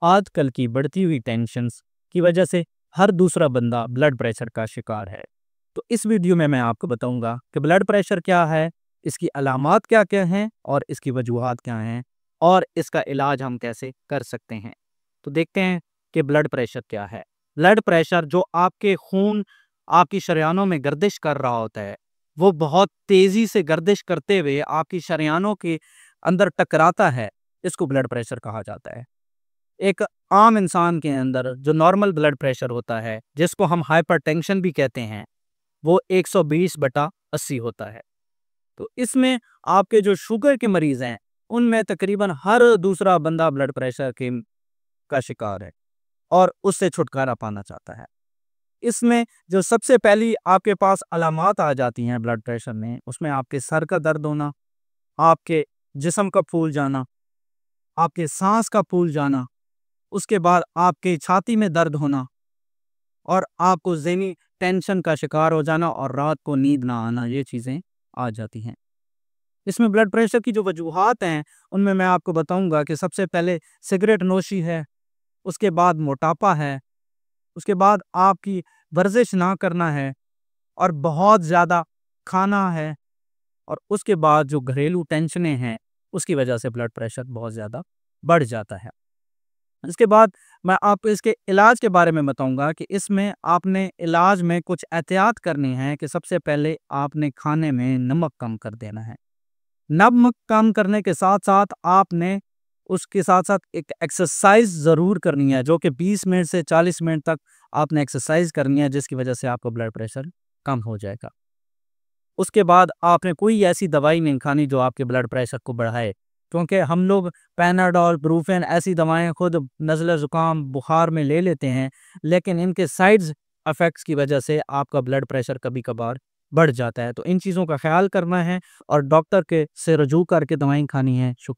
आजकल की बढ़ती हुई टेंशन्स की वजह से हर दूसरा बंदा ब्लड प्रेशर का शिकार है। तो इस वीडियो में मैं आपको बताऊंगा कि ब्लड प्रेशर क्या है, इसकी अलामात क्या-क्या हैं और इसकी वजूहात क्या हैं और इसका इलाज हम कैसे कर सकते हैं। तो देखते हैं कि ब्लड प्रेशर क्या है। ब्लड प्रेशर जो आपके खून आपकी शरेयानों में गर्दिश कर रहा होता है, वो बहुत तेज़ी से गर्दिश करते हुए आपकी शरेयानों के अंदर टकराता है, इसको ब्लड प्रेशर कहा जाता है। एक आम इंसान के अंदर जो नॉर्मल ब्लड प्रेशर होता है, जिसको हम हाइपरटेंशन भी कहते हैं, वो 120/80 होता है। तो इसमें आपके जो शुगर के मरीज़ हैं, उनमें तकरीबन हर दूसरा बंदा ब्लड प्रेशर का शिकार है और उससे छुटकारा पाना चाहता है। इसमें जो सबसे पहली आपके पास अलामात आ जाती हैं ब्लड प्रेशर में, उसमें आपके सर का दर्द होना, आपके जिस्म का फूल जाना, आपके सांस का फूल जाना, उसके बाद आपके छाती में दर्द होना और आपको ज़हनी टेंशन का शिकार हो जाना और रात को नींद ना आना, ये चीज़ें आ जाती हैं। इसमें ब्लड प्रेशर की जो वजूहात हैं, उनमें मैं आपको बताऊंगा कि सबसे पहले सिगरेट नोशी है, उसके बाद मोटापा है, उसके बाद आपकी वर्जिश ना करना है और बहुत ज़्यादा खाना है और उसके बाद जो घरेलू टेंशनें हैं, उसकी वजह से ब्लड प्रेशर बहुत ज़्यादा बढ़ जाता है। इसके बाद मैं आपको इसके इलाज के बारे में बताऊंगा कि इसमें आपने इलाज में कुछ एहतियात करनी है कि सबसे पहले आपने खाने में नमक कम कर देना है। नमक कम करने के साथ-साथ आपने उसके साथ-साथ एक एक्सरसाइज़ ज़रूर करनी है, जो कि 20 मिनट से 40 मिनट तक आपने एक्सरसाइज़ करनी है, जिसकी वजह से आपका ब्लड प्रेशर कम हो जाएगा। उसके बाद आपने कोई ऐसी दवाई नहीं खानी जो आपके ब्लड प्रेशर को बढ़ाए, क्योंकि हम लोग पैनाडोल, ब्रूफेन ऐसी दवाएँ खुद नज़ला ज़ुकाम, बुखार में ले लेते हैं, लेकिन इनके साइड्स इफ़ेक्ट्स की वजह से आपका ब्लड प्रेशर कभी-कभार बढ़ जाता है। तो इन चीज़ों का ख़्याल करना है और डॉक्टर के से रुजू करके दवाएँ खानी है। शुक